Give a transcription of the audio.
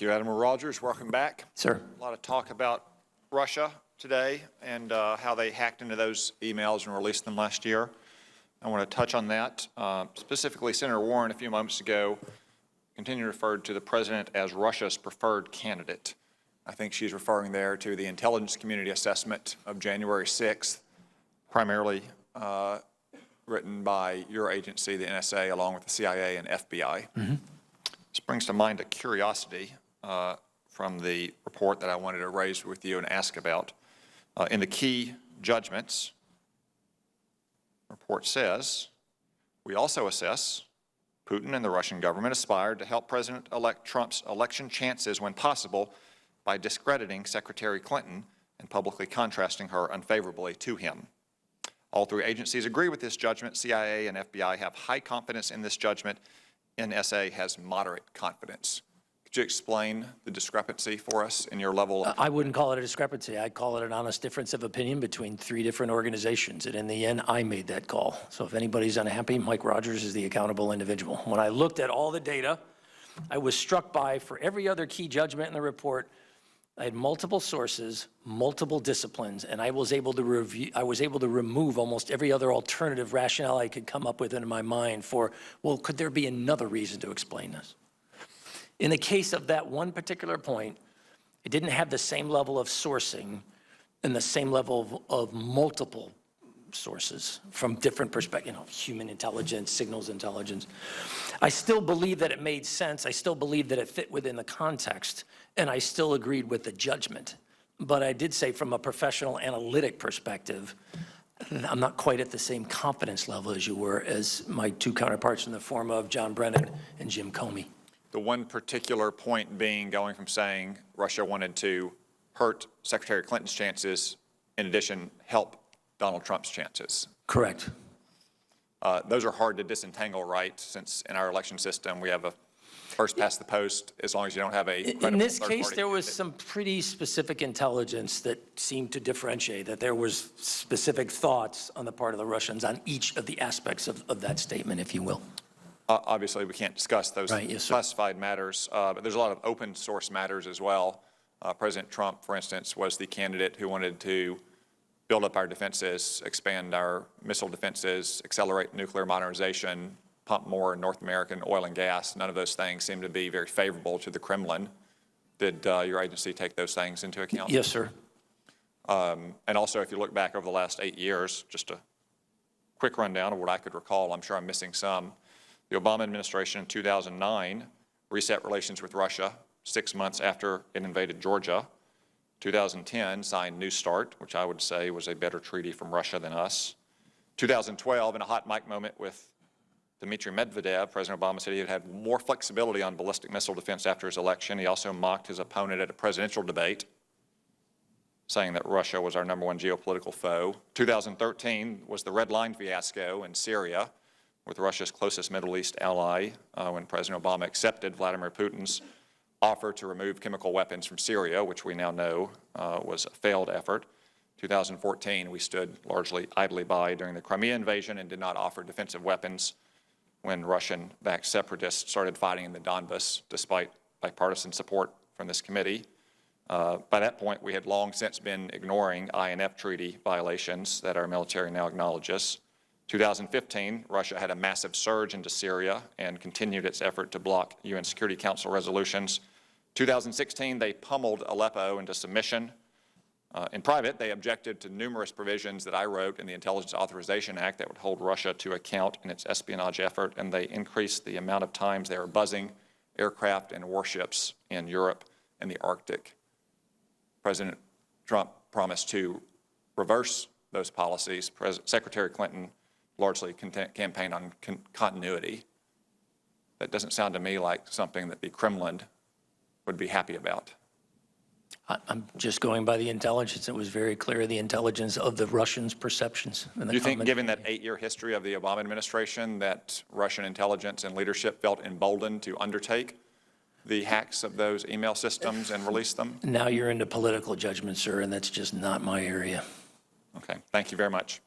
Thank you, Admiral Rogers. Welcome back. Sir. A lot of talk about Russia today and how they hacked into those emails and released them last year. I want to touch on that. Specifically, Senator Warren, a few moments ago, continued to refer to the president as Russia's preferred candidate. I think she's referring there to the intelligence community assessment of January 6th, primarily written by your agency, the NSA, along with the CIA and FBI. Mm-hmm. This brings to mind a curiosity from the report that I wanted to raise with you and ask about. In the key judgments, the report says, we also assess Putin and the Russian government aspired to help President-elect Trump's election chances when possible by discrediting Secretary Clinton and publicly contrasting her unfavorably to him. All three agencies agree with this judgment. CIA and FBI have high confidence in this judgment. NSA has moderate confidence. Could you explain the discrepancy for us in your level of... I wouldn't call it a discrepancy. I'd call it an honest difference of opinion between three different organizations. And in the end, I made that call. So if anybody's unhappy, Mike Rogers is the accountable individual. When I looked at all the data, I was struck by, for every other key judgment in the report, I had multiple sources, multiple disciplines, and I was able to remove almost every other alternative rationale I could come up with in my mind for, well, could there be another reason to explain this? In the case of that one particular point, it didn't have the same level of sourcing and the same level of multiple sources from different perspectives, human intelligence, signals intelligence. I still believe that it made sense. I still believe that it fit within the context, and I still agreed with the judgment. But I did say from a professional analytic perspective, I'm not quite at the same confidence level as you were as my two counterparts in the form of John Brennan and Jim Comey. The one particular point being going from saying Russia wanted to hurt Secretary Clinton's chances, in addition, help Donald Trump's chances. Correct. Those are hard to disentangle, right? Since in our election system, we have a first past the post, as long as you don't have a credible in this case, third-party there was candidate. some pretty specific intelligence that seemed to differentiate, that there was specific thoughts on the part of the Russians on each of the aspects of that statement, if you will. Obviously, we can't discuss those right, yes, classified matters, but there's a lot of open source matters as well. President Trump, for instance, was the candidate who wanted to build up our defenses, expand our missile defenses, accelerate nuclear modernization, pump more North American oil and gas. None of those things seem to be very favorable to the Kremlin. Did your agency take those things into account? Yes, sir. And also, if you look back over the last 8 years, just a quick rundown of what I could recall, I'm sure I'm missing some. The Obama administration in 2009 reset relations with Russia 6 months after it invaded Georgia. 2010 signed New START, which I would say was a better treaty from Russia than us. 2012, in a hot mic moment with Dmitry Medvedev, President Obama said he had had more flexibility on ballistic missile defense after his election. He also mocked his opponent at a presidential debate, saying that Russia was our #1 geopolitical foe. 2013 was the Red Line fiasco in Syria with Russia's closest Middle East ally when President Obama accepted Vladimir Putin's offer to remove chemical weapons from Syria, which we now know was a failed effort. 2014, we stood largely idly by during the Crimea invasion and did not offer defensive weapons when Russian-backed separatists started fighting in the Donbas, despite bipartisan support from this committee. By that point, we had long since been ignoring INF treaty violations that our military now acknowledges. 2015, Russia had a massive surge into Syria and continued its effort to block UN Security Council resolutions. 2016, they pummeled Aleppo into submission. In private, they objected to numerous provisions that I wrote in the Intelligence Authorization Act that would hold Russia to account in its espionage effort, and they increased the amount of times they were buzzing aircraft and warships in Europe and the Arctic. President Trump promised to reverse those policies. Secretary Clinton largely campaigned on continuity. That doesn't sound to me like something that the Kremlin would be happy about. I'm just going by the intelligence. It was very clear the intelligence of the Russians' perceptions. Do you think, given that 8-year history of the Obama administration, that Russian intelligence and leadership felt emboldened to undertake the hacks of those email systems and release them? Now you're into political judgment, sir, and that's just not my area. Okay. Thank you very much.